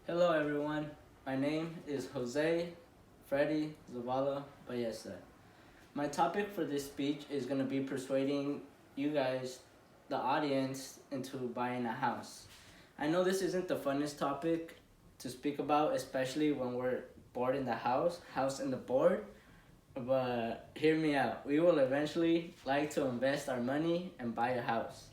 Hello everyone, my name is Jose Freddy Zavala Bayesa. My topic for this speech is going to be persuading you guys, the audience, into buying a house. I know this isn't the funnest topic to speak about, especially when we're bored in the house in the board, but hear me out. We will eventually like to invest our money and buy a house.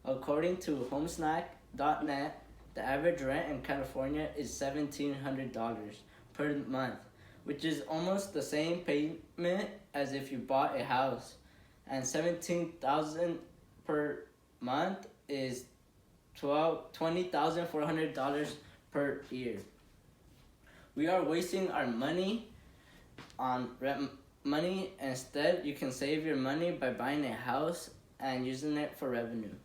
According to homesnack.net, the average rent in California is $1,700 per month, which is almost the same payment as if you bought a house. And 17,000 per month is $20,400 per year. We are wasting our money on rent money. Instead, you can save your money by buying a house and using it for revenue.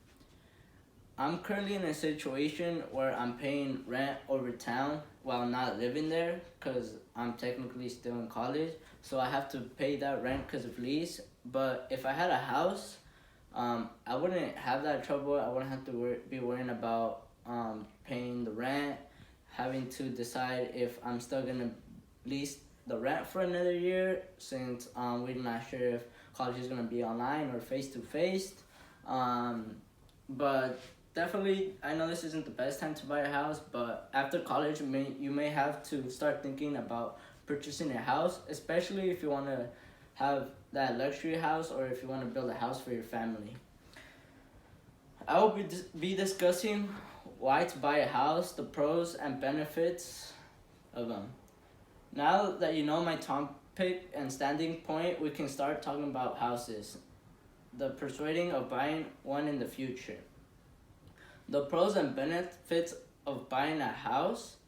I'm currently in a situation where I'm paying rent over town while not living there because I'm technically still in college, so I have to pay that rent because of lease. But if I had a house, I wouldn't have that trouble. I wouldn't have to be worrying about paying the rent, having to decide if I'm still gonna lease the rent for another year since we're not sure if college is gonna be online or face to face. But definitely, I know this isn't the best time to buy a house, but after college, you may have to start thinking about purchasing a house, especially if you want to have that luxury house or if you want to build a house for your family. I will be discussing why to buy a house, the pros and benefits of them. Now that you know my topic and standing point, we can start talking about houses. The persuading of buying one in the future. The pros and benefits of buying a house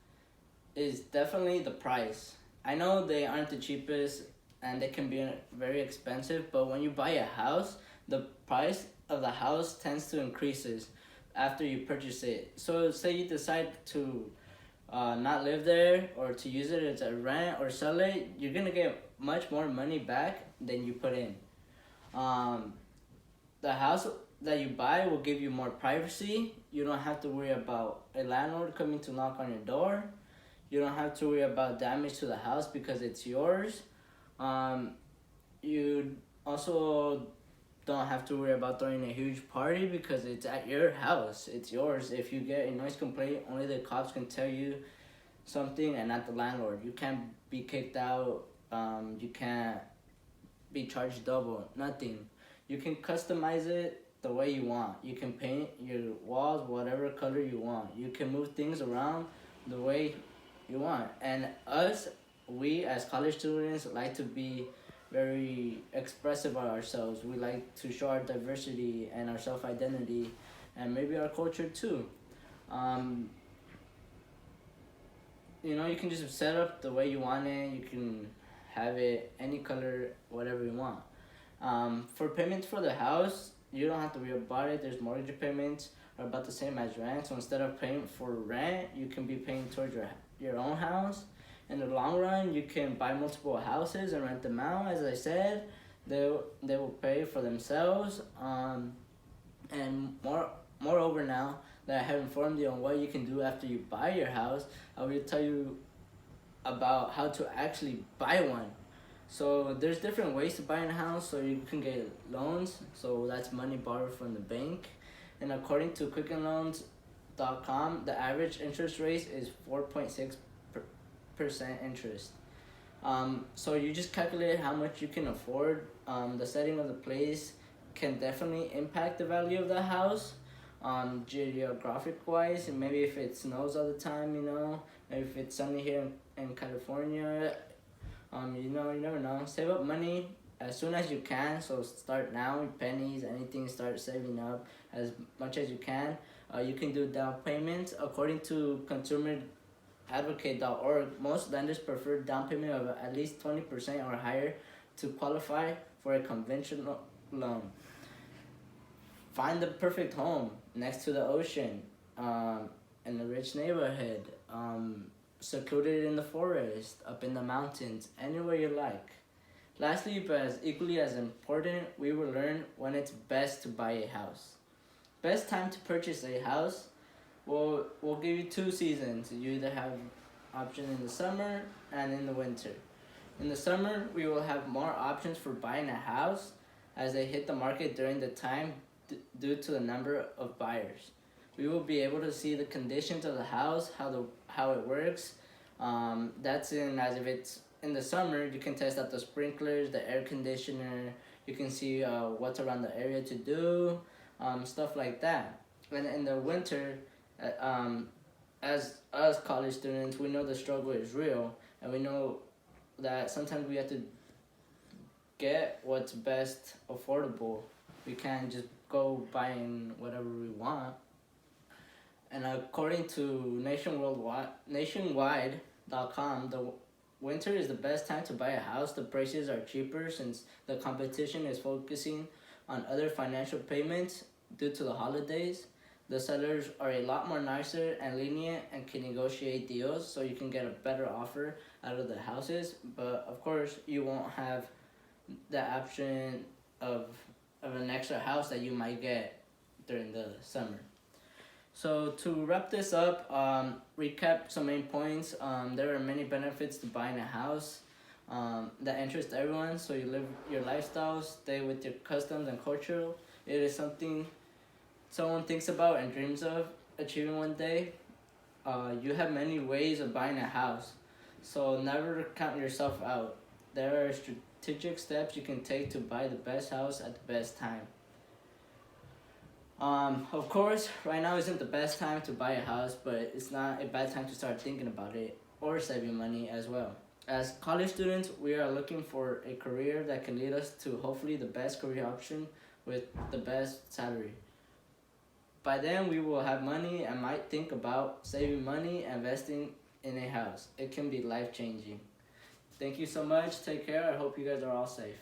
is definitely the price. I know they aren't the cheapest and they can be very expensive, but when you buy a house, the price of the house tends to increases after you purchase it. So say you decide to not live there or to use it as a rent or sell it, you're gonna get much more money back than you put in. The house that you buy will give you more privacy. You don't have to worry about a landlord coming to knock on your door. You don't have to worry about damage to the house because it's yours. You also don't have to worry about throwing a huge party because it's at your house. It's yours. If you get a noise complaint, only the cops can tell you something and not the landlord. You can't be kicked out. You can't be charged double. Nothing. You can customize it the way you want. You can paint your walls whatever color you want. You can move things around the way you want. And we as college students like to be very expressive of ourselves. We like to show our diversity and our self-identity and maybe our culture too. You can just set up the way you want it. You can have it any color, whatever you want. For payments for the house, you don't have to worry about it. There's mortgage payments are about the same as rent. So instead of paying for rent, you can be paying towards your own house. In the long run, you can buy multiple houses and rent them out. As I said, they will pay for themselves. And moreover, now that I have informed you on what you can do after you buy your house, I will tell you about how to actually buy one. So there's different ways to buy a house. So you can get loans. So that's money borrowed from the bank. And according to quickenloans.com, the average interest rate is 4.6% interest. So you just calculate how much you can afford. The setting of the place can definitely impact the value of the house. Geographic wise, and maybe if it snows all the time, maybe if it's sunny here in California, you never know. Save up money as soon as you can. So start now, pennies, anything. Start saving up as much as you can. You can do down payments. According to consumeradvocate.org, most lenders prefer down payment of at least 20% or higher to qualify for a conventional loan. Find the perfect home next to the ocean, in a rich neighborhood, secluded in the forest, up in the mountains, anywhere you like. Lastly, but as equally as important, we will learn when it's best to buy a house. Best time to purchase a house we'll give you 2 seasons. You either have option in the summer and in the winter. In the summer, we will have more options for buying a house as they hit the market during the time due to the number of buyers. We will be able to see the conditions of the house, how it works. That's in as if it's in the summer, you can test out the sprinklers, the air conditioner. You can see what's around the area to do, stuff like that. And in the winter, as us college students, we know the struggle is real, and we know that sometimes we have to get what's best affordable. We can't just go buying whatever we want. And according to nationwide.com, the winter is the best time to buy a house. The prices are cheaper since the competition is focusing on other financial payments due to the holidays. The sellers are a lot more nicer and lenient and can negotiate deals so you can get a better offer out of the houses. But of course, you won't have the option of an extra house that you might get during the summer. So to wrap this up, recap some main points. There are many benefits to buying a house that interest everyone. So you live your lifestyle, stay with your customs and culture. It is something someone thinks about and dreams of achieving one day. You have many ways of buying a house, so never count yourself out. There are strategic steps you can take to buy the best house at the best time. Of course, right now isn't the best time to buy a house, but it's not a bad time to start thinking about it or saving money as well. As college students, we are looking for a career that can lead us to hopefully the best career option with the best salary. By then, we will have money and might think about saving money and investing in a house. It can be life changing. Thank you so much. Take care. I hope you guys are all safe.